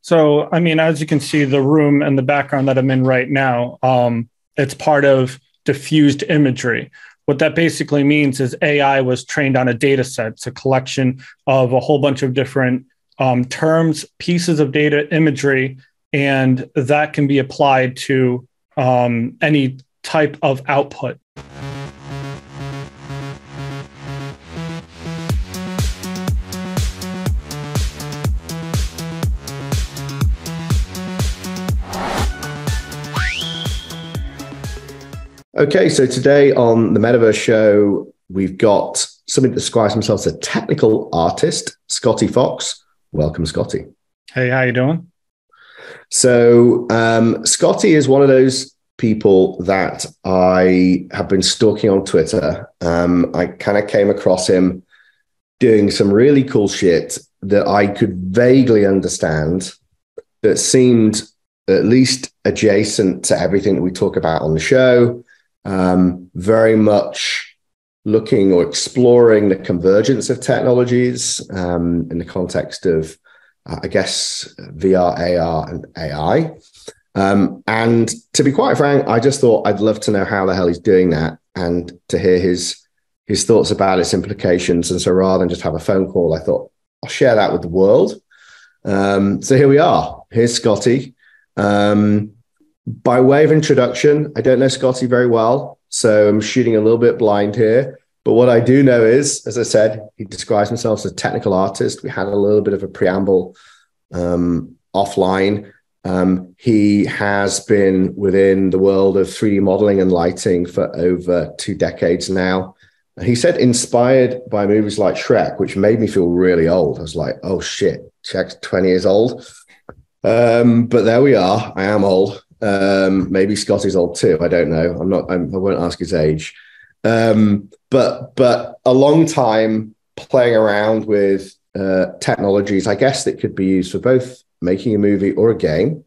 So, I mean, as you can see, the room and the background that I'm in right now, it's part of diffused imagery. What that basically means is AI was trained on a data set. It's a collection of a whole bunch of different terms, pieces of data, imagery, and that can be applied to any type of output. Okay, so today on the Metaverse show, we've got somebody that describes himself as a technical artist, Scotty Fox. Welcome, Scotty. Hey, how you doing? So Scotty is one of those people that I have been stalking on Twitter. I kind of came across him doing some really cool shit that I could vaguely understand, that seemed at least adjacent to everything that we talk about on the show. Very much looking or exploring the convergence of technologies in the context of, I guess, VR, AR, and AI. And to be quite frank, I just thought I'd love to know how the hell he's doing that and to hear his thoughts about its implications. And so rather than just have a phone call, I thought I'll share that with the world. So here we are. Here's Scotty. By way of introduction, I don't know Scotty very well, so I'm shooting a little bit blind here. But what I do know is, as I said, he describes himself as a technical artist. We had a little bit of a preamble offline. He has been within the world of 3D modeling and lighting for over 2 decades now. He said inspired by movies like Shrek, which made me feel really old. I was like, oh shit, Shrek's 20 years old. But there we are. I am old. Maybe Scotty's old too. I don't know. I won't ask his age. But a long time playing around with technologies, I guess, that could be used for both making a movie or a game.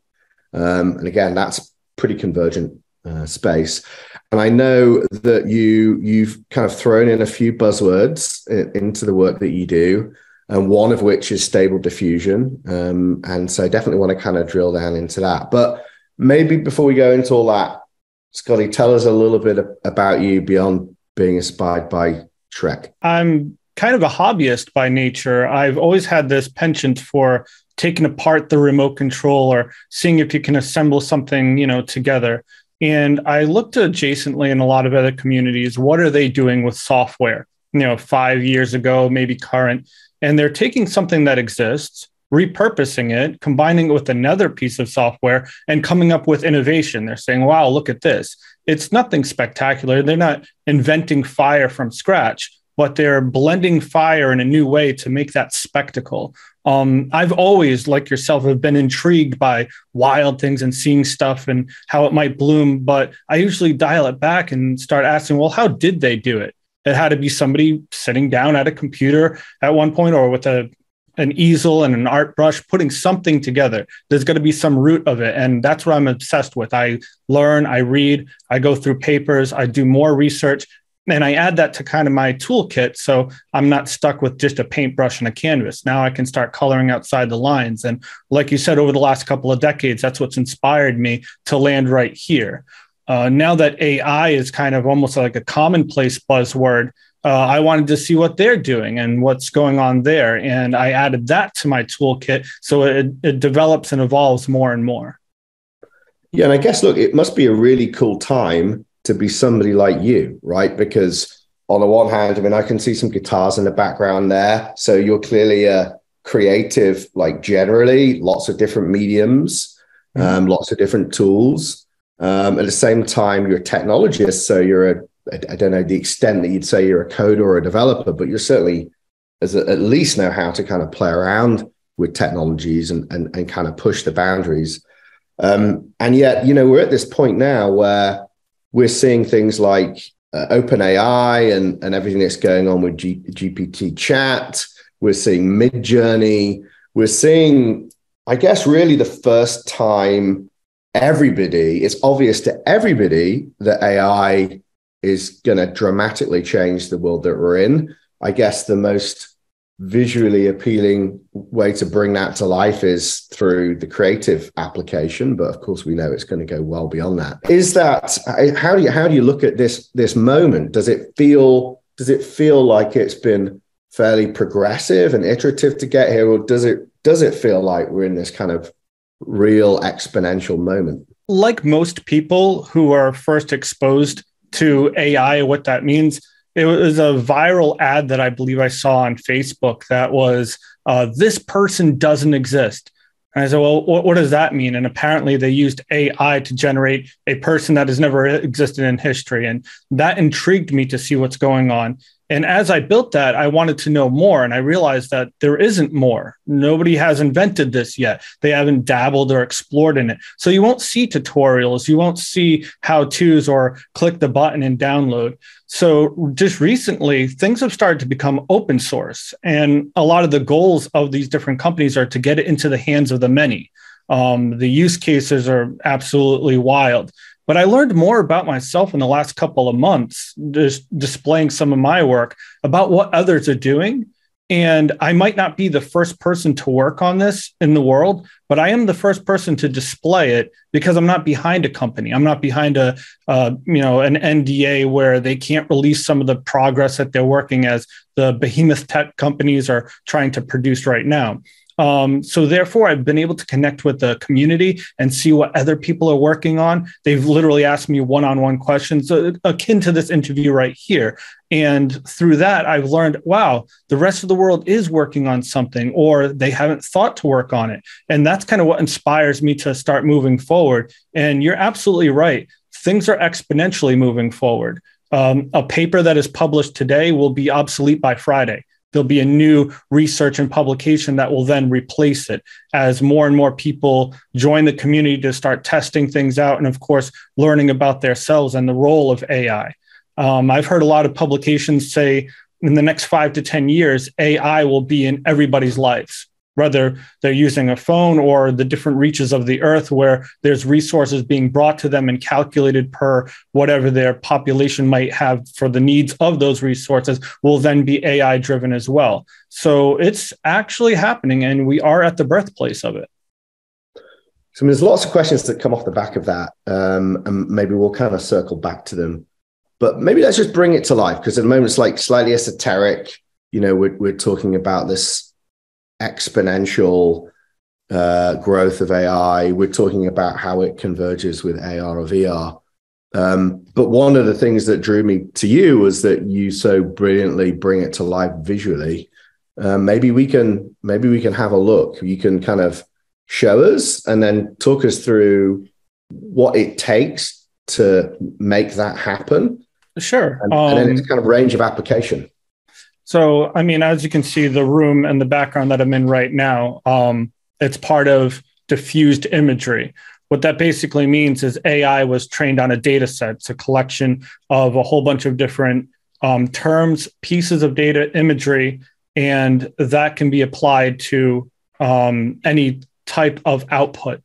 And again, that's pretty convergent space. And I know that you've kind of thrown in a few buzzwords into the work that you do, and one of which is Stable Diffusion. And so I definitely want to kind of drill down into that. But maybe before we go into all that, Scotty, tell us a little bit about you beyond being inspired by Shrek. I'm kind of a hobbyist by nature. I've always had this penchant for taking apart the remote control or seeing if you can assemble something, together. And I looked adjacently in a lot of other communities. What are they doing with software? 5 years ago, maybe current. And they're taking something that exists, repurposing it, combining it with another piece of software, and coming up with innovation. They're saying, wow, look at this. It's nothing spectacular. They're not inventing fire from scratch, but they're blending fire in a new way to make that spectacle. I've always, like yourself, have been intrigued by wild things and seeing stuff and how it might bloom. But I usually dial it back and start asking, well, how did they do it? It had to be somebody sitting down at a computer at one point, or with an easel and an art brush, putting something together. There's going to be some root of it. And that's what I'm obsessed with. I learn, I read, I go through papers, I do more research, and I add that to kind of my toolkit. So I'm not stuck with just a paintbrush and a canvas. Now I can start coloring outside the lines. And like you said, over the last couple of decades, that's what's inspired me to land right here. Now that AI is kind of almost like a commonplace buzzword, I wanted to see what they're doing and what's going on there. And I added that to my toolkit. So it develops and evolves more and more. Yeah. And I guess, look, it must be a really cool time to be somebody like you, right? Because on the one hand, I mean, I can see some guitars in the background there. So you're clearly a creative, like generally, lots of different mediums, lots of different tools. At the same time, you're a technologist. So I don't know the extent that you'd say you're a coder or a developer, but you're certainly at least know how to kind of play around with technologies and kind of push the boundaries. And yet, we're at this point now where we're seeing things like Open AI and everything that's going on with GPT chat. We're seeing Midjourney. We're seeing, I guess, really the first time it's obvious to everybody that AI is going to dramatically change the world that we're in. I guess the most visually appealing way to bring that to life is through the creative application, but of course we know it's going to go well beyond that. Is that how do you look at this moment? Does it feel like it's been fairly progressive and iterative to get here, or does it feel like we're in this kind of real exponential moment? Like most people who are first exposed to AI, what that means, it was a viral ad that I believe I saw on Facebook that was, this person doesn't exist. And I said, well, what does that mean? And apparently they used AI to generate a person that has never existed in history. And that intrigued me to see what's going on. And as I built that, I wanted to know more. And I realized that there isn't more. Nobody has invented this yet. They haven't dabbled or explored in it. So you won't see tutorials. You won't see how-tos or click the button and download. So just recently, things have started to become open source. And a lot of the goals of these different companies are to get it into the hands of the many. The use cases are absolutely wild. But I learned more about myself in the last couple of months, just displaying some of my work about what others are doing. And I might not be the first person to work on this in the world, but I am the first person to display it because I'm not behind a company. I'm not behind an NDA where they can't release some of the progress that they're working as the behemoth tech companies are trying to produce right now. So therefore, I've been able to connect with the community and see what other people are working on. They've literally asked me one-on-one questions akin to this interview right here. And through that, I've learned, wow, the rest of the world is working on something, or they haven't thought to work on it. And that's kind of what inspires me to start moving forward. And you're absolutely right. Things are exponentially moving forward. A paper that is published today will be obsolete by Friday. There'll be a new research and publication that will then replace it as more and more people join the community to start testing things out and, of course, learning about themselves and the role of AI. I've heard a lot of publications say in the next 5 to 10 years, AI will be in everybody's lives, whether they're using a phone or the different reaches of the earth where there's resources being brought to them and calculated per whatever their population might have for the needs of those resources will then be AI driven as well. So it's actually happening and we are at the birthplace of it. So there's lots of questions that come off the back of that, and maybe we'll kind of circle back to them. But maybe let's just bring it to life, because at the moment it's like slightly esoteric. You know, we're talking about this exponential growth of AI. We're talking about how it converges with AR or VR. But one of the things that drew me to you was that you so brilliantly bring it to life visually. Maybe we can have a look. You can kind of show us and then talk us through what it takes to make that happen. Sure. And then it's kind of range of application. So, I mean, as you can see, the room and the background that I'm in right now, it's part of diffused imagery. What that basically means is AI was trained on a data set. It's a collection of a whole bunch of different terms, pieces of data, imagery, and that can be applied to any type of output.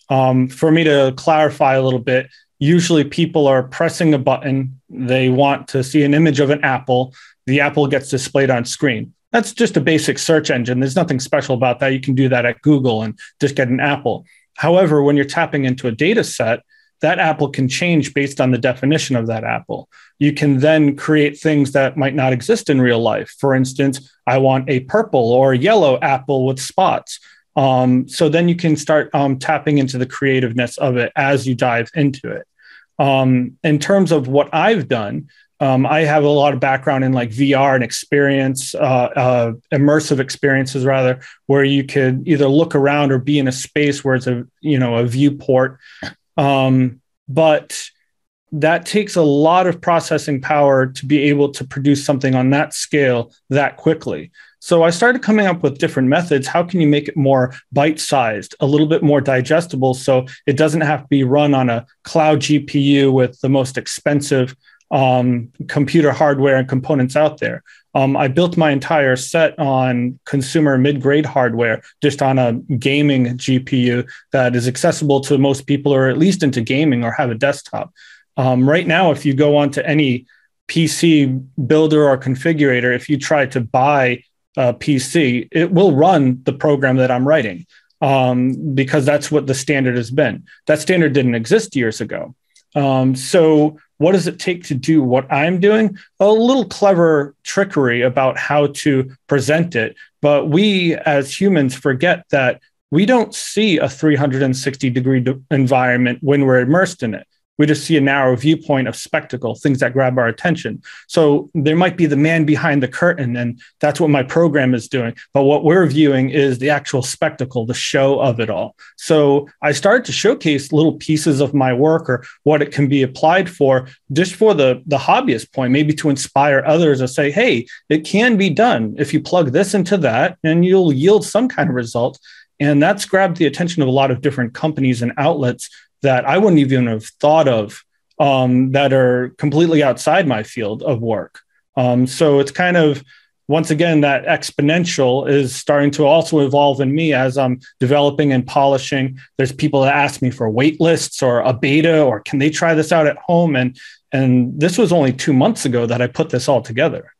For me to clarify a little bit, usually people are pressing a button. They want to see an image of an apple. The apple gets displayed on screen. That's just a basic search engine. There's nothing special about that. You can do that at Google and just get an apple. However, when you're tapping into a data set, that apple can change based on the definition of that apple. You can then create things that might not exist in real life. For instance, I want a purple or yellow apple with spots. So then you can start tapping into the creativeness of it as you dive into it. In terms of what I've done, I have a lot of background in like VR and experience, immersive experiences rather, where you could either look around or be in a space where it's a viewport. But that takes a lot of processing power to be able to produce something on that scale that quickly. So I started coming up with different methods. How can you make it more bite-sized, a little bit more digestible, so it doesn't have to be run on a cloud GPU with the most expensive computer hardware and components out there. I built my entire set on consumer mid-grade hardware, just on a gaming GPU that is accessible to most people, or at least into gaming or have a desktop. Right now, if you go onto any PC builder or configurator, if you try to buy PC, it will run the program that I'm writing, because that's what the standard has been. That standard didn't exist years ago. So what does it take to do what I'm doing? A little clever trickery about how to present it. But we as humans forget that we don't see a 360-degree environment when we're immersed in it. We just see a narrow viewpoint of spectacle, things that grab our attention. So there might be the man behind the curtain, and that's what my program is doing. But what we're viewing is the actual spectacle, the show of it all. So I started to showcase little pieces of my work or what it can be applied for, just for the hobbyist point, maybe to inspire others to say, hey, it can be done if you plug this into that, and you'll yield some kind of result. And that's grabbed the attention of a lot of different companies and outlets that I wouldn't even have thought of, that are completely outside my field of work. So it's kind of, once again, that exponential is starting to also evolve in me as I'm developing and polishing. There's people that ask me for wait lists or a beta, or can they try this out at home? And this was only 2 months ago that I put this all together.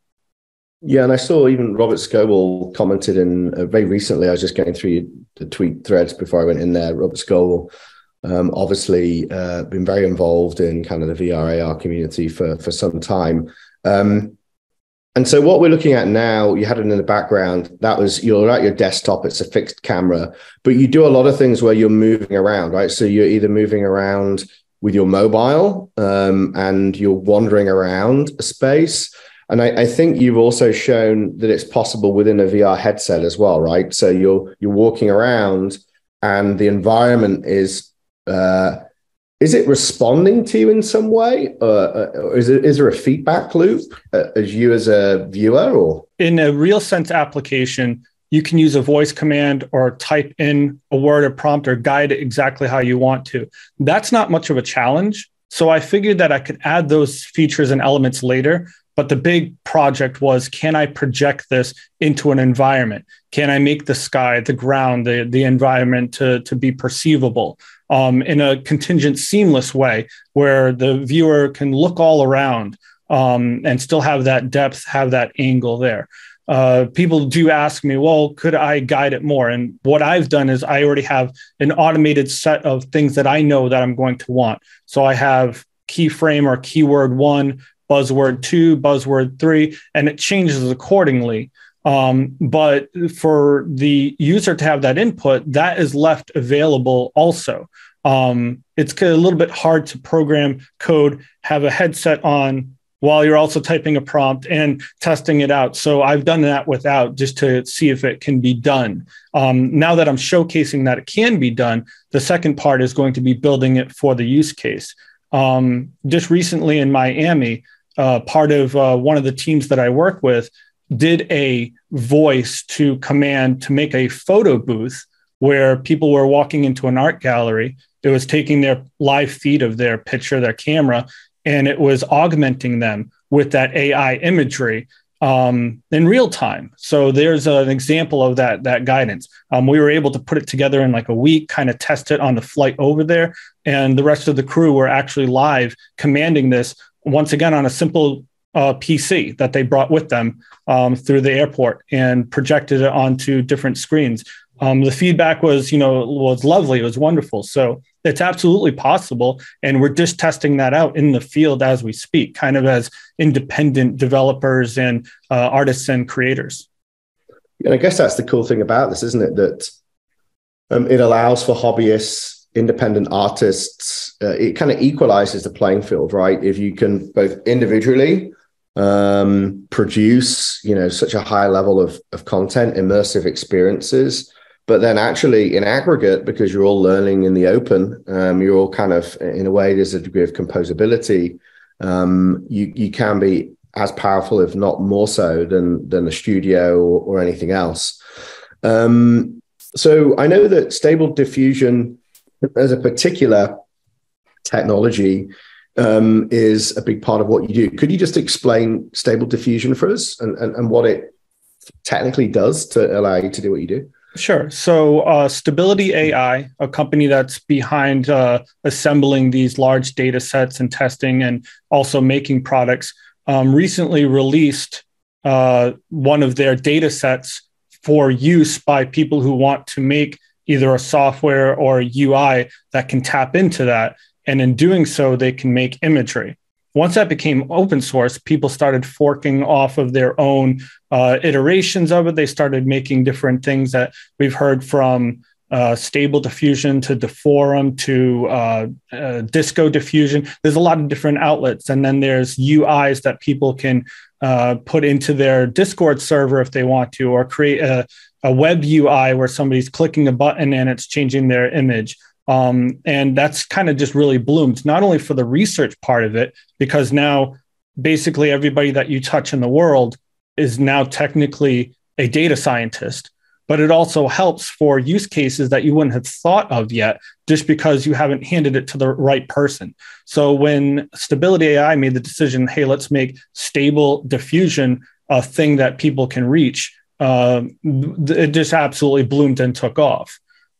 Yeah, and I saw even Robert Scoble commented in very recently. I was just going through the tweet threads before I went in there. Robert Scoble, obviously been very involved in kind of the VR AR community for some time. And so what we're looking at now, you had it in the background, that was, you're at your desktop, it's a fixed camera, but you do a lot of things where you're moving around, right? So you're either moving around with your mobile, and you're wandering around a space. And I think you've also shown that it's possible within a VR headset as well, right? So you're walking around and the environment is it responding to you in some way? Or is there a feedback loop as you as a viewer? Or in a real sense application, you can use a voice command or type in a word or prompt or guide it exactly how you want to. That's not much of a challenge. So I figured that I could add those features and elements later. But the big project was, can I project this into an environment? Can I make the sky, the ground, the environment to be perceivable in a contingent, seamless way where the viewer can look all around and still have that depth, have that angle there? People do ask me, well, could I guide it more? And what I've done is I already have an automated set of things that I know that I'm going to want. So I have keyframe or keyword 1, buzzword 2, buzzword 3, and it changes accordingly. But for the user to have that input, that is left available also. It's a little bit hard to program code, have a headset on while you're also typing a prompt and testing it out. So I've done that without, just to see if it can be done. Now that I'm showcasing that it can be done, the second part is going to be building it for the use case. Just recently in Miami, part of one of the teams that I work with did a voice to command to make a photo booth where people were walking into an art gallery. It was taking their live feed of their picture, their camera, and it was augmenting them with that AI imagery in real time. So there's an example of that guidance. We were able to put it together in like a week, kind of test it on the flight over there. And the rest of the crew were actually live commanding this, once again, on a simple PC that they brought with them through the airport and projected it onto different screens. The feedback was lovely. It was wonderful. So it's absolutely possible. And we're just testing that out in the field as we speak, kind of as independent developers and artists and creators. And I guess that's the cool thing about this, isn't it? That it allows for hobbyists, independent artists. It kind of equalizes the playing field, right? If you can both individually produce, such a high level of content, immersive experiences, but then actually in aggregate, because you're all learning in the open, you're all kind of, in a way, there's a degree of composability. You can be as powerful, if not more so, than a studio or anything else. So I know that Stable Diffusion as a particular technology is a big part of what you do. Could you just explain Stable Diffusion for us and what it technically does to allow you to do what you do? Sure. So Stability AI, a company that's behind assembling these large data sets and testing and also making products, recently released one of their data sets for use by people who want to make either a software or a UI that can tap into that. And in doing so, they can make imagery. Once that became open source, people started forking off of their own iterations of it. They started making different things that we've heard from Stable Diffusion to Deforum to Disco Diffusion. There's a lot of different outlets. And then there's UIs that people can put into their Discord server if they want to, or create a web UI where somebody's clicking a button and it's changing their image. And that's kind of just really bloomed, not only for the research part of it, because now basically everybody that you touch in the world is now technically a data scientist, but it also helps for use cases that you wouldn't have thought of yet, just because you haven't handed it to the right person. So when Stability AI made the decision, hey, let's make Stable Diffusion a thing that people can reach, it just absolutely bloomed and took off.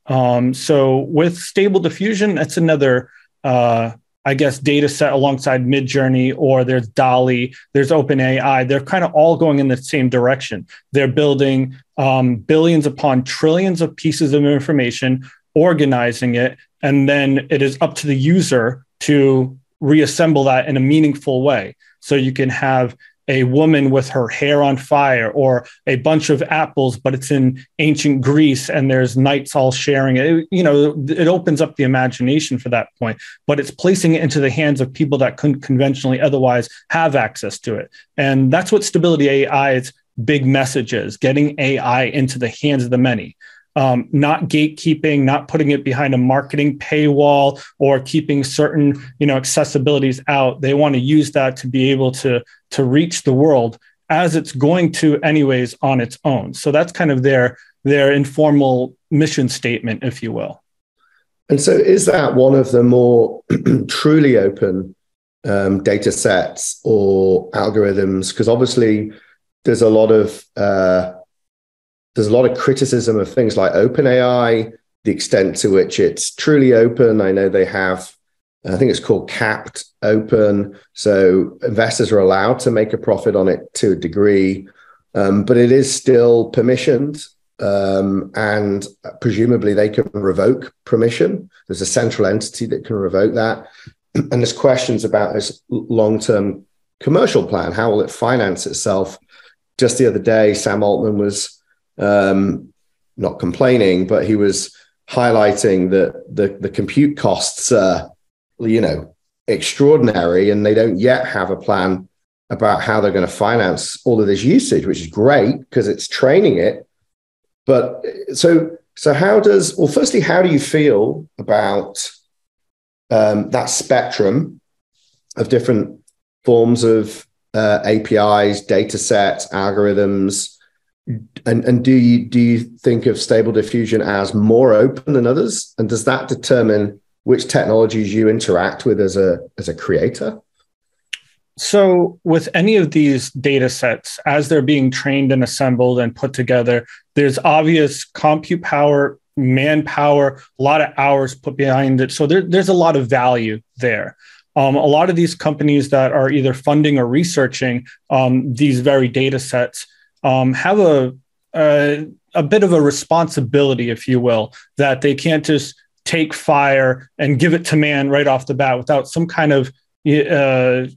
So with Stable Diffusion, that's another, I guess, data set alongside Midjourney, or there's DALL-E, there's OpenAI. They're kind of all going in the same direction. They're building billions upon trillions of pieces of information, organizing it, and then it is up to the user to reassemble that in a meaningful way. So you can have a woman with her hair on fire, or a bunch of apples, but it's in ancient Greece and there's knights all sharing it. It opens up the imagination for that point, but it's placing it into the hands of people that couldn't conventionally otherwise have access to it. And that's what Stability AI's big message is: getting AI into the hands of the many. Not gatekeeping, not putting it behind a marketing paywall or keeping certain, accessibilities out. They want to use that to be able to reach the world as it's going to anyways on its own. So that's kind of their informal mission statement, if you will. And so is that one of the more truly open data sets or algorithms? Because obviously there's a lot of criticism of things like OpenAI, the extent to which it's truly open. I know they have, I think it's called capped open. So investors are allowed to make a profit on it to a degree, but it is still permissioned. And presumably they can revoke permission. There's a central entity that can revoke that. And there's questions about this long-term commercial plan. How will it finance itself? Just the other day, Sam Altman was not complaining, but he was highlighting that the compute costs are, extraordinary, and they don't yet have a plan about how they're going to finance all of this usage, which is great because it's training it. But so firstly, how do you feel about that spectrum of different forms of APIs, data sets, algorithms? And do you think of Stable Diffusion as more open than others? And does that determine which technologies you interact with as a creator? So with any of these data sets, as they're being trained and assembled and put together, there's obvious compute power, manpower, a lot of hours put behind it. So there's a lot of value there. A lot of these companies that are either funding or researching these very data sets have a bit of a responsibility, if you will, that they can't just take fire and give it to man right off the bat without some kind of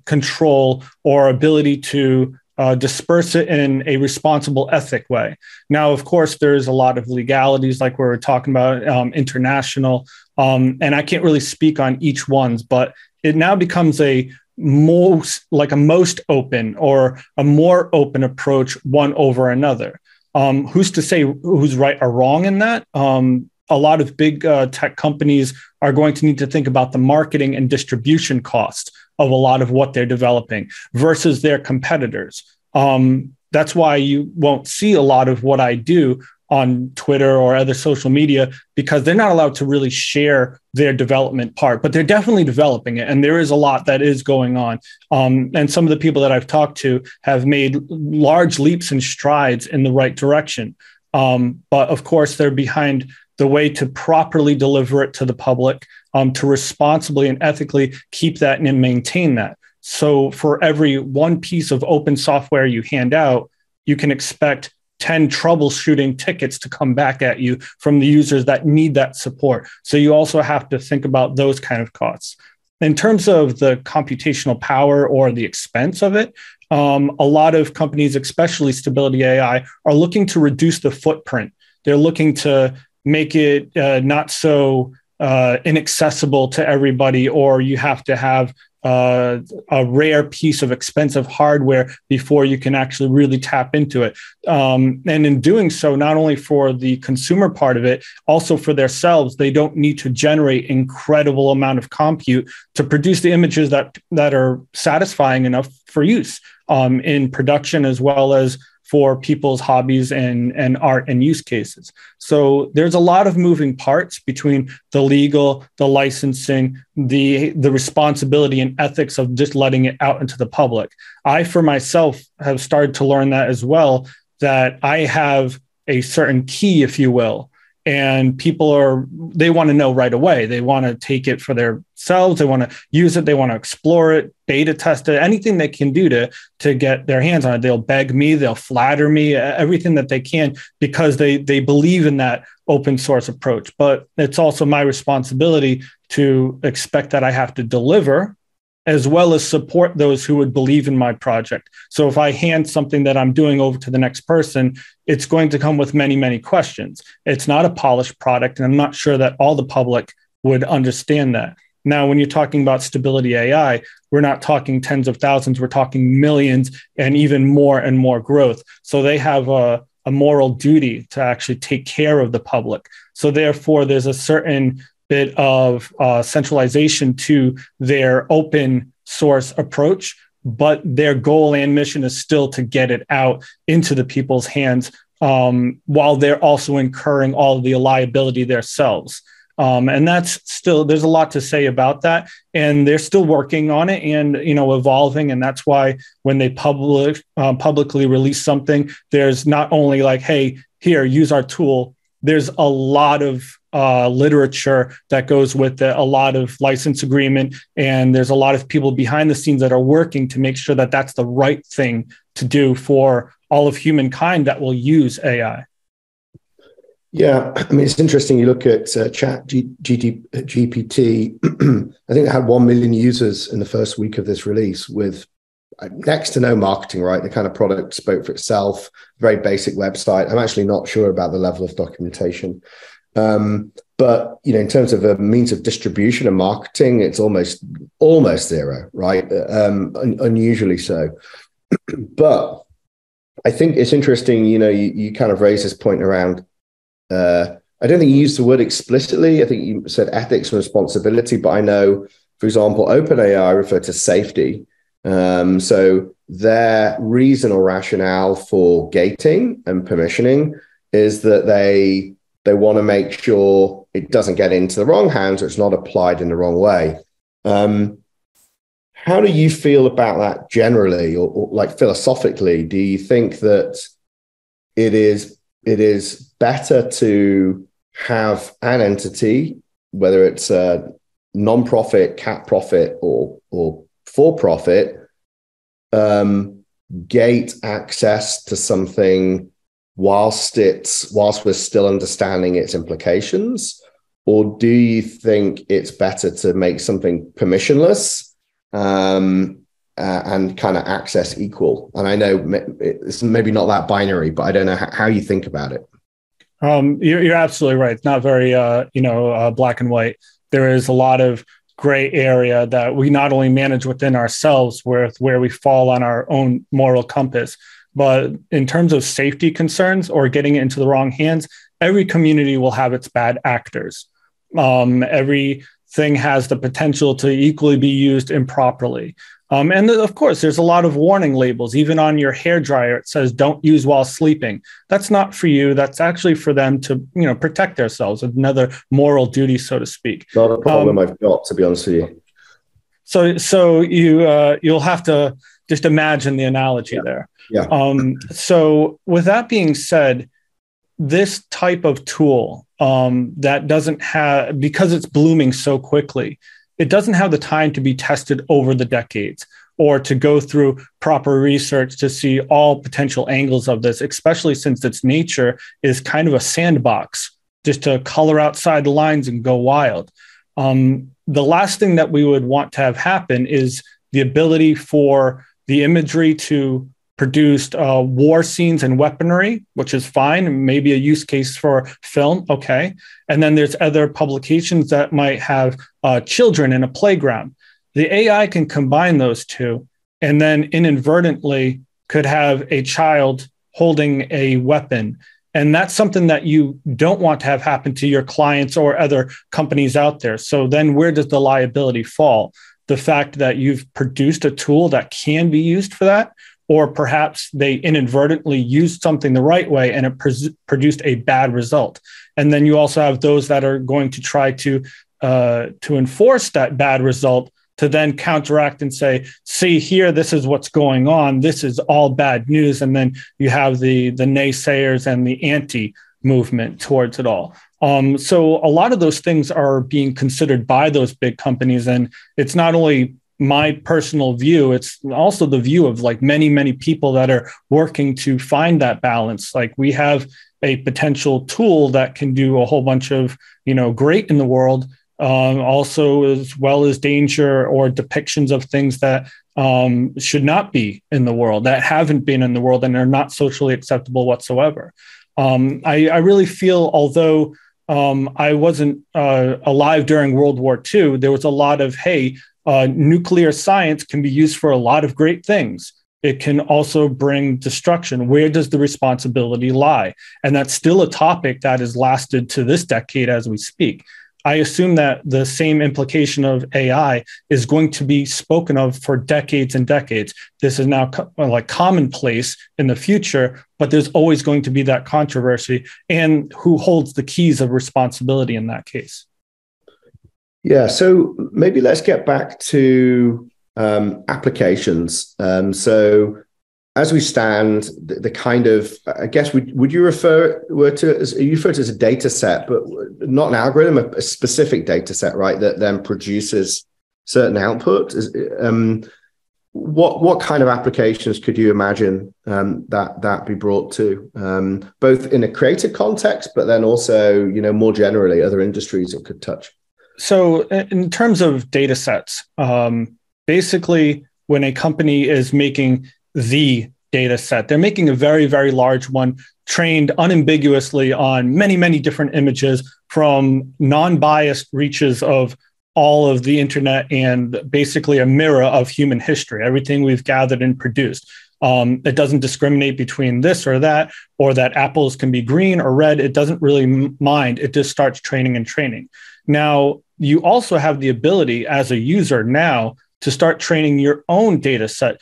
control or ability to disperse it in a responsible, ethic way. Now, of course, there's a lot of legalities, like we were talking about, international, and I can't really speak on each one's, but it now becomes a most open or a more open approach one over another. Who's to say who's right or wrong in that? A lot of big tech companies are going to need to think about the marketing and distribution cost of a lot of what they're developing versus their competitors. That's why you won't see a lot of what I do on Twitter or other social media, because they're not allowed to really share their development part, but they're definitely developing it. And there is a lot that is going on. And some of the people that I've talked to have made large leaps and strides in the right direction. But of course, they're behind the way to properly deliver it to the public, to responsibly and ethically keep that and maintain that. So for every one piece of open software you hand out, you can expect 10 troubleshooting tickets to come back at you from the users that need that support. So you also have to think about those kind of costs. In terms of the computational power or the expense of it, a lot of companies, especially Stability AI, are looking to reduce the footprint. They're looking to make it not so inaccessible to everybody, or you have to have a rare piece of expensive hardware before you can actually really tap into it. And in doing so, not only for the consumer part of it, also for themselves, they don't need to generate incredible amount of compute to produce the images that are satisfying enough for use in production, as well as for people's hobbies and art and use cases. So there's a lot of moving parts between the legal, the licensing, the responsibility and ethics of just letting it out into the public. I, for myself, have started to learn that as well, that I have a certain key, if you will, and they want to know right away. They want to take it for themselves. They want to use it. They want to explore it, beta test it, anything they can do to get their hands on it. They'll beg me, they'll flatter me, everything that they can, because they believe in that open source approach. But it's also my responsibility to expect that I have to deliver, as well as support those who would believe in my project. So if I hand something that I'm doing over to the next person, it's going to come with many, many questions. It's not a polished product, and I'm not sure that all the public would understand that. Now, when you're talking about Stability AI, we're not talking tens of thousands, we're talking millions and even more and more growth. So they have a moral duty to actually take care of the public. So therefore, there's a certain bit of centralization to their open source approach, but their goal and mission is still to get it out into the people's hands, while they're also incurring all of the liability themselves. And that's still, there's a lot to say about that, and they're still working on it and, evolving. And that's why when they publicly release something, there's not only like, hey, here, use our tool. There's a lot of literature that goes with it, a lot of license agreement, and there's a lot of people behind the scenes that are working to make sure that that's the right thing to do for all of humankind that will use AI. Yeah, I mean, it's interesting. You look at GPT, I think it had 1 million users in the first week of this release with next to no marketing, right? The kind of product spoke for itself, very basic website. I'm actually not sure about the level of documentation. But, in terms of a means of distribution and marketing, it's almost zero, right? Unusually so. But I think it's interesting, you kind of raise this point around, I don't think you used the word explicitly. I think you said ethics and responsibility, but I know, for example, OpenAI refer to safety. So their reason or rationale for gating and permissioning is that they want to make sure it doesn't get into the wrong hands, or it's not applied in the wrong way. How do you feel about that generally, or like philosophically? Do you think that it is better to have an entity, whether it's a non-profit, cat profit, or for-profit, gate access to something whilst we're still understanding its implications? Or do you think it's better to make something permissionless and kind of access equal? And I know it's maybe not that binary, but I don't know how you think about it. You're absolutely right. It's not very black and white. There is a lot of gray area that we not only manage within ourselves, where we fall on our own moral compass, but in terms of safety concerns or getting it into the wrong hands, every community will have its bad actors. Everything has the potential to equally be used improperly. And of course, there's a lot of warning labels. Even on your hairdryer, it says, don't use while sleeping. That's not for you. That's actually for them to, protect themselves. Another moral duty, so to speak. Not a problem I've got, to be honest with you. So you'll have to just imagine the analogy there. Yeah. So with that being said, this type of tool that doesn't have, because it's blooming so quickly, it doesn't have the time to be tested over the decades. or to go through proper research to see all potential angles of this, especially since its nature is kind of a sandbox, just to color outside the lines and go wild. The last thing that we would want to have happen is the ability for the imagery to produce war scenes and weaponry, which is fine, maybe a use case for film, okay. And then there's other publications that might have children in a playground. The AI can combine those two, and then inadvertently could have a child holding a weapon. And that's something that you don't want to have happen to your clients or other companies out there. So then where does the liability fall? The fact that you've produced a tool that can be used for that, or perhaps they inadvertently used something the right way and it produced a bad result. And then you also have those that are going to try to enforce that bad result, to then counteract and say, see here, this is what's going on. This is all bad news. And then you have the naysayers and the anti-movement towards it all. So a lot of those things are being considered by those big companies. And it's not only my personal view, it's also the view of like many, many people that are working to find that balance. Like we have a potential tool that can do a whole bunch of, great in the world, also as well as danger or depictions of things that should not be in the world, that haven't been in the world, and are not socially acceptable whatsoever. I really feel, although I wasn't alive during World War II, there was a lot of, nuclear science can be used for a lot of great things. It can also bring destruction. Where does the responsibility lie? And that's still a topic that has lasted to this decade as we speak. I assume that the same implication of AI is going to be spoken of for decades and decades. This is now like commonplace in the future, but there's always going to be that controversy, and who holds the keys of responsibility in that case. Yeah, so maybe let's get back to applications. So as we stand, the kind of, I guess, would you refer to it as a data set, but not an algorithm, a specific data set, right? That then produces certain output. What kind of applications could you imagine that be brought to, both in a creative context, but then also, more generally, other industries it could touch? So in terms of data sets, basically, when a company is making the data set, they're making a very, very large one, trained unambiguously on many, many different images from non-biased reaches of all of the internet, and basically a mirror of human history, everything we've gathered and produced. It doesn't discriminate between this or that apples can be green or red. It doesn't really mind. It just starts training and training. Now, you also have the ability as a user now to start training your own data set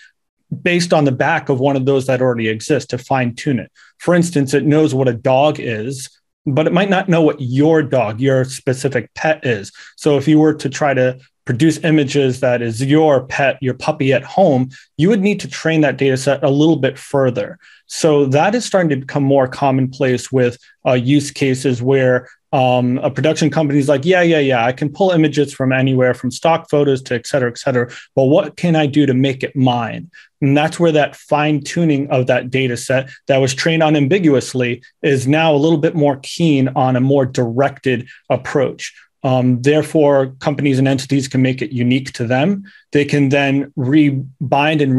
based on the back of one of those that already exist, to fine tune it. For instance, it knows what a dog is, but it might not know what your dog, your specific pet is. So if you were to try to produce images that is your pet, your puppy at home, you would need to train that data set a little bit further. So that is starting to become more commonplace with use cases where a production company is like, yeah, I can pull images from anywhere, from stock photos to et cetera, but what can I do to make it mine? And that's where that fine tuning of that data set that was trained unambiguously is now a little bit more keen on a more directed approach. Therefore, companies and entities can make it unique to them. They can then rebind and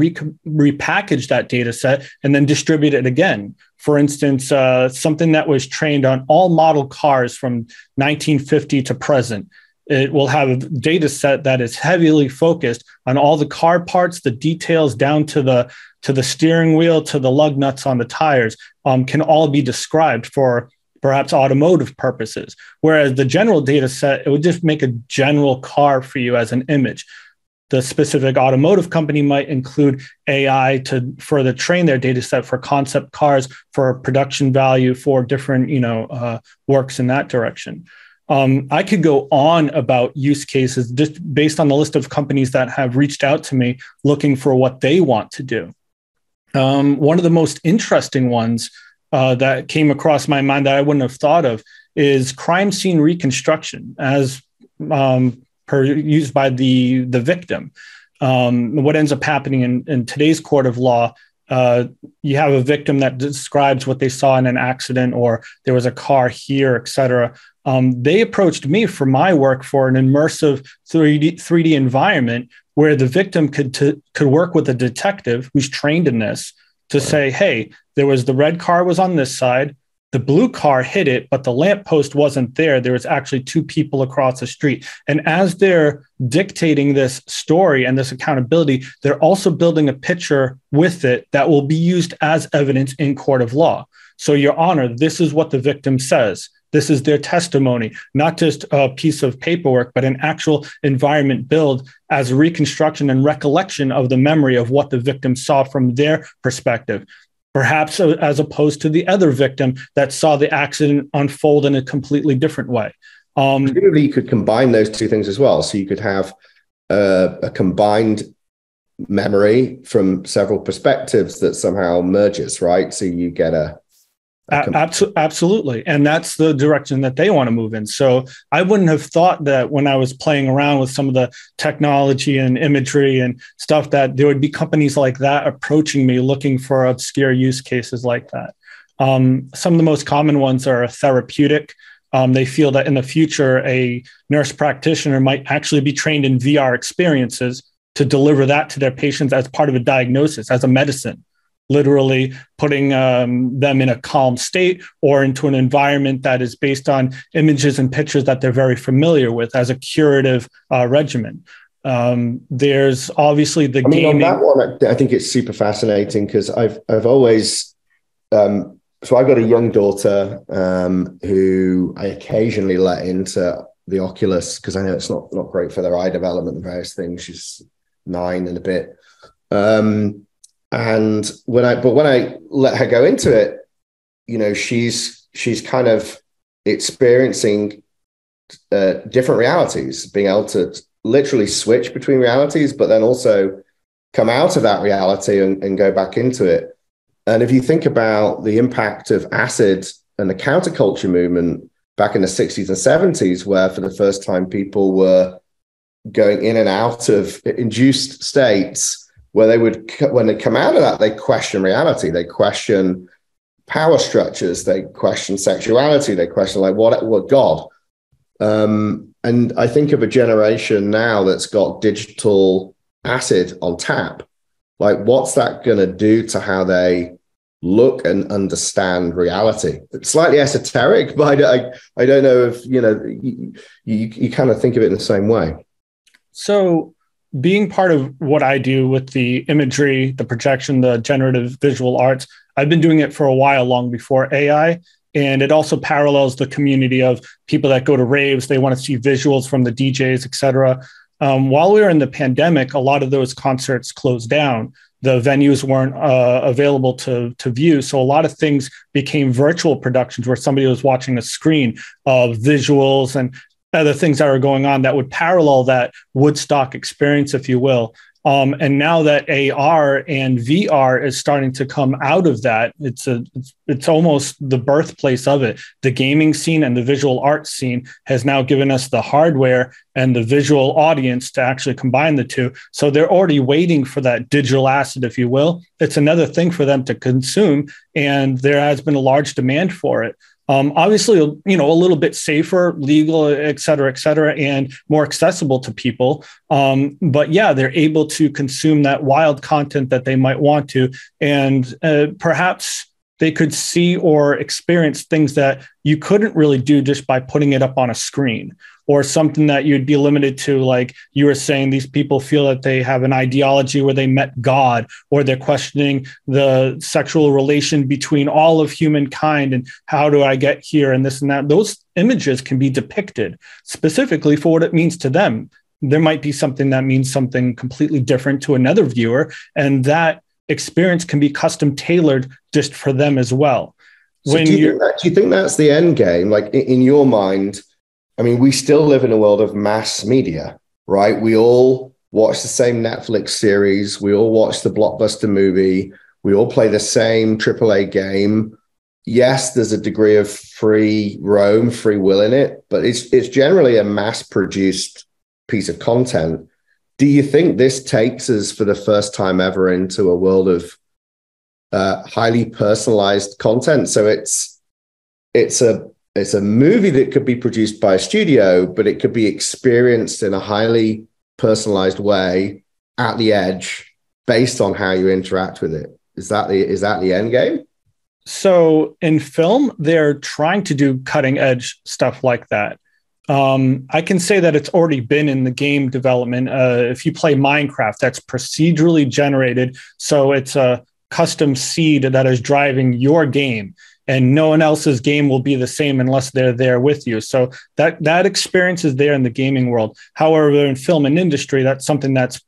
repackage that data set and then distribute it again. For instance, something that was trained on all model cars from 1950 to present. It will have a data set that is heavily focused on all the car parts, the details down to the steering wheel, to the lug nuts on the tires, can all be described for perhaps automotive purposes. Whereas the general data set, it would just make a general car for you as an image. The specific automotive company might include AI to further train their data set for concept cars, for production value, for different works in that direction. I could go on about use cases just based on the list of companies that have reached out to me looking for what they want to do. One of the most interesting ones that came across my mind that I wouldn't have thought of is crime scene reconstruction as used by the victim. What ends up happening in today's court of law, you have a victim that describes what they saw in an accident, or there was a car here, et cetera. They approached me for my work for an immersive 3D environment where the victim could work with a detective who's trained in this to say, hey, there was the red car was on this side, the blue car hit it, but the lamppost wasn't there. There was actually two people across the street. And as they're dictating this story and this accountability, they're also building a picture with it that will be used as evidence in court of law. So, Your Honor, this is what the victim says. This is their testimony, not just a piece of paperwork, but an actual environment build as a reconstruction and recollection of the memory of what the victim saw from their perspective. Perhaps as opposed to the other victim that saw the accident unfold in a completely different way. Presumably you could combine those two things as well. So you could have a combined memory from several perspectives that somehow merges, right? So you get Absolutely. And that's the direction that they want to move in. So I wouldn't have thought that when I was playing around with some of the technology and imagery and stuff, that there would be companies like that approaching me looking for obscure use cases like that. Some of the most common ones are therapeutic. They feel that in the future, a nurse practitioner might actually be trained in VR experiences to deliver that to their patients as part of a diagnosis, as a medicine. Literally putting them in a calm state or into an environment that is based on images and pictures that they're very familiar with as a curative regimen. There's obviously the gaming. On that one, I think it's super fascinating because I've always, so I've got a young daughter who I occasionally let into the Oculus because I know it's not great for their eye development and various things. She's 9 and a bit. And when I let her go into it, you know, she's kind of experiencing different realities, being able to literally switch between realities, but then also come out of that reality and go back into it. And if you think about the impact of acid and the counterculture movement back in the 60s and 70s, where for the first time people were going in and out of induced states, where they would, when they come out of that, they question reality, they question power structures, they question sexuality, they question like what God. And I think of a generation now that's got digital acid on tap. Like, what's that going to do to how they look and understand reality? It's slightly esoteric, but I don't know if you kind of think of it in the same way. So, being part of what I do with the imagery, the projection, the generative visual arts, I've been doing it for a while, long before AI. And it also parallels the community of people that go to raves. They want to see visuals from the DJs, et cetera. While we were in the pandemic, a lot of those concerts closed down. The venues weren't available to view. So a lot of things became virtual productions where somebody was watching a screen of visuals and other things that are going on that would parallel that Woodstock experience, if you will. And now that AR and VR is starting to come out of that, it's almost the birthplace of it. The gaming scene and the visual arts scene has now given us the hardware and the visual audience to actually combine the two. So they're already waiting for that digital asset, if you will. It's another thing for them to consume, and there has been a large demand for it. Obviously, a little bit safer, legal, et cetera, and more accessible to people. But yeah, they're able to consume that wild content that they might want to. And perhaps they could see or experience things that you couldn't really do just by putting it up on a screen, or something that you'd be limited to. Like you were saying, these people feel that they have an ideology where they met God, or they're questioning the sexual relation between all of humankind and how do I get here and this and that. Those images can be depicted specifically for what it means to them. There might be something that means something completely different to another viewer, and that experience can be custom tailored just for them as well. So do you think that's the end game? Like in your mind, I mean, we still live in a world of mass media, right? We all watch the same Netflix series. We all watch the blockbuster movie. We all play the same AAA game. Yes, there's a degree of free roam, free will in it, but it's generally a mass-produced piece of content. Do you think this takes us for the first time ever into a world of highly personalized content? So it's a movie that could be produced by a studio, but it could be experienced in a highly personalized way at the edge based on how you interact with it. Is that the end game? So in film, they're trying to do cutting edge stuff like that. I can say that it's already been in the game development. If you play Minecraft, that's procedurally generated. So it's a custom seed that is driving your game, and no one else's game will be the same unless they're there with you. So that experience is there in the gaming world. However, in film and industry, that's something that's,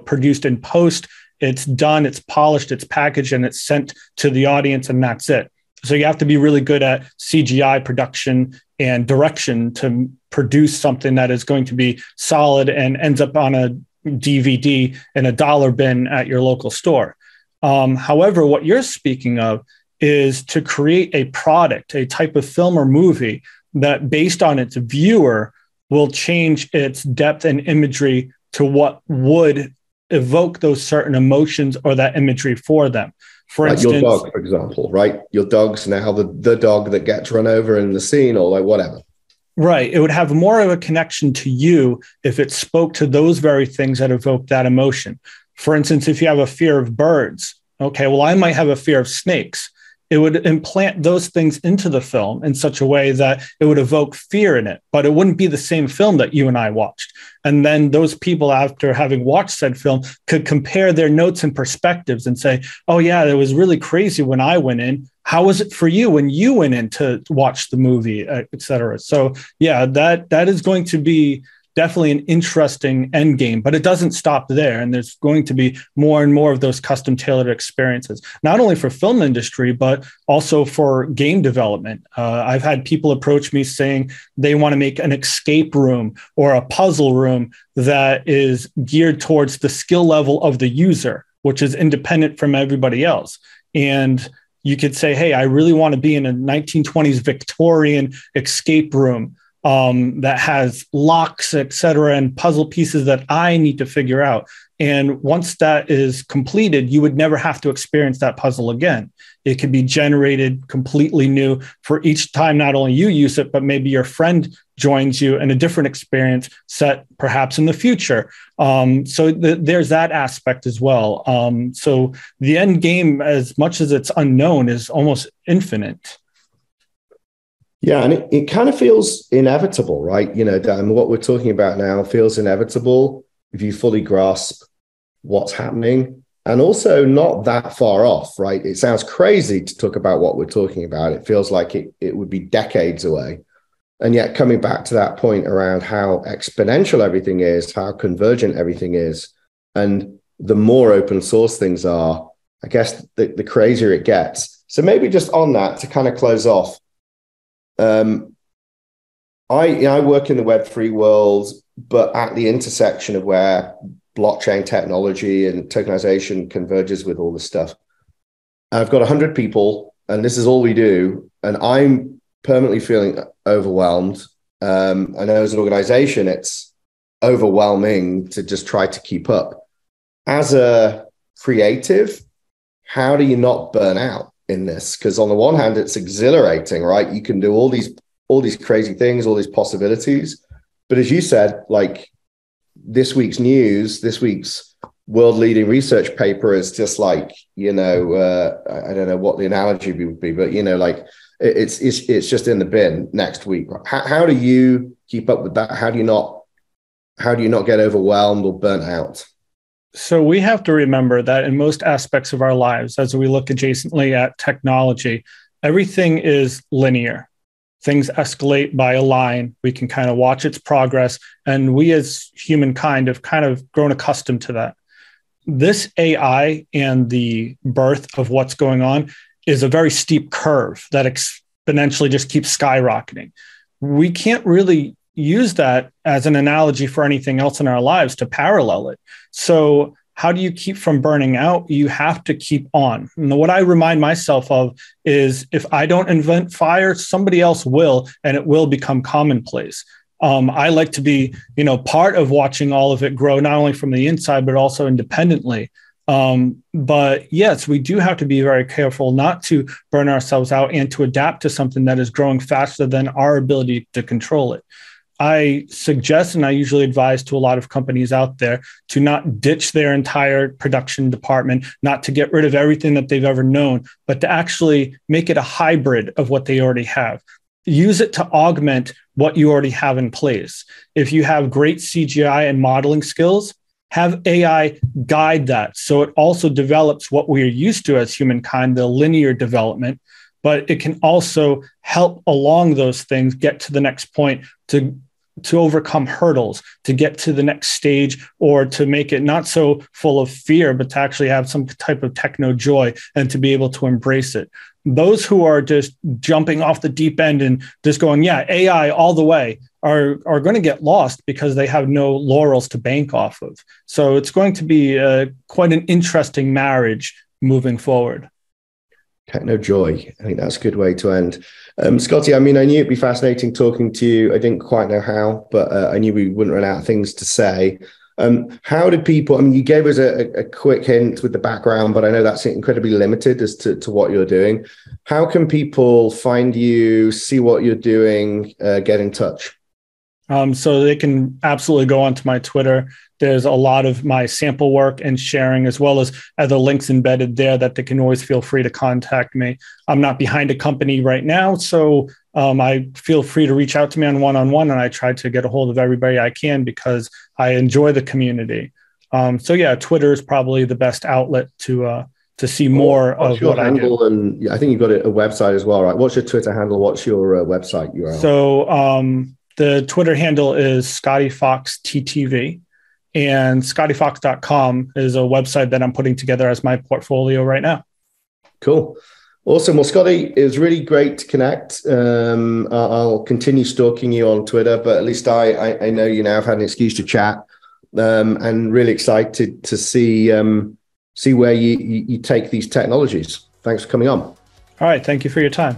produced in post. It's done, it's polished, it's packaged, and it's sent to the audience, and that's it. So you have to be really good at CGI production and direction to produce something that is going to be solid and ends up on a DVD in a dollar bin at your local store. However, what you're speaking of is to create a product, a type of film or movie that, based on its viewer, will change its depth and imagery to what would evoke those certain emotions or that imagery for them. For like instance, your dog, for example, right? Your dog's now the dog that gets run over in the scene, or like whatever. Right. It would have more of a connection to you if it spoke to those very things that evoke that emotion. For instance, if you have a fear of birds, okay, well, I might have a fear of snakes. It would implant those things into the film in such a way that it would evoke fear in it, but it wouldn't be the same film that you and I watched. And then those people, after having watched said film, could compare their notes and perspectives and say, oh yeah, it was really crazy when I went in. How was it for you when you went in to watch the movie, et cetera? So yeah, that is going to be definitely an interesting end game, but it doesn't stop there. And there's going to be more and more of those custom tailored experiences, not only for film industry, but also for game development. I've had people approach me saying they want to make an escape room or a puzzle room that is geared towards the skill level of the user, which is independent from everybody else. And you could say, hey, I really want to be in a 1920s Victorian escape room that has locks, et cetera, and puzzle pieces that I need to figure out. And once that is completed, you would never have to experience that puzzle again. It could be generated completely new for each time. Not only you use it, but maybe your friend joins you in a different experience set perhaps in the future. So there's that aspect as well. So the end game, as much as it's unknown, is almost infinite. Yeah, and it kind of feels inevitable, right? Dan, what we're talking about now feels inevitable if you fully grasp what's happening, and also not that far off, right? It sounds crazy to talk about what we're talking about. It feels like it would be decades away. And yet coming back to that point around how exponential everything is, how convergent everything is, and the more open source things are, I guess the crazier it gets. So maybe just on that, to kind of close off, I work in the Web3 world, but at the intersection of where blockchain technology and tokenization converges with all this stuff. I've got 100 people, and this is all we do, and I'm permanently feeling overwhelmed. I know as an organization, it's overwhelming to just try to keep up. As a creative, how do you not burn out in this? Because on the one hand, it's exhilarating, right? You can do all these crazy things, all these possibilities. But as you said, like this week's news, this week's world leading research paper is just like, I don't know what the analogy would be, but like it's just in the bin next week. How do you keep up with that? How do you not get overwhelmed or burnt out? So we have to remember that in most aspects of our lives, as we look adjacently at technology, everything is linear. Things escalate by a line. We can kind of watch its progress. And we as humankind have kind of grown accustomed to that. This AI and the birth of what's going on is a very steep curve that exponentially just keeps skyrocketing. We can't really use that as an analogy for anything else in our lives to parallel it. So how do you keep from burning out? You have to keep on. And what I remind myself of is if I don't invent fire, somebody else will, and it will become commonplace. I like to be, part of watching all of it grow, not only from the inside, but also independently. But yes, we do have to be very careful not to burn ourselves out and to adapt to something that is growing faster than our ability to control it. I suggest, and I usually advise to a lot of companies out there, to not ditch their entire production department, not to get rid of everything that they've ever known, but to actually make it a hybrid of what they already have. Use it to augment what you already have in place. If you have great CGI and modeling skills, have AI guide that. So it also develops what we're used to as humankind, the linear development, but it can also help along those things get to the next point, to overcome hurdles, to get to the next stage, or to make it not so full of fear, but to actually have some type of techno joy and to be able to embrace it. Those who are just jumping off the deep end and just going, yeah, AI all the way, are going to get lost because they have no laurels to bank off of. So it's going to be quite an interesting marriage moving forward. Techno joy. I think that's a good way to end. Scotty, I mean, I knew it'd be fascinating talking to you. I didn't quite know how, but I knew we wouldn't run out of things to say. How did people, I mean, you gave us a quick hint with the background, but I know that's incredibly limited as to what you're doing. How can people find you, see what you're doing, get in touch? So they can absolutely go onto my Twitter. There's a lot of my sample work and sharing, as well as other links embedded there that they can always feel free to contact me. I'm not behind a company right now, so I feel free to reach out to me on one-on-one, and I try to get a hold of everybody I can because I enjoy the community. So yeah, Twitter is probably the best outlet to see more of what I do. And I think you've got a website as well, right? What's your Twitter handle? What's your website URL? So the Twitter handle is ScottyFoxTTV, and ScottyFox.com is a website that I'm putting together as my portfolio right now. Cool. Awesome. Well, Scotty, it was really great to connect. I'll continue stalking you on Twitter, but at least I know you now have had an excuse to chat, and really excited to see where you take these technologies. Thanks for coming on. All right. Thank you for your time.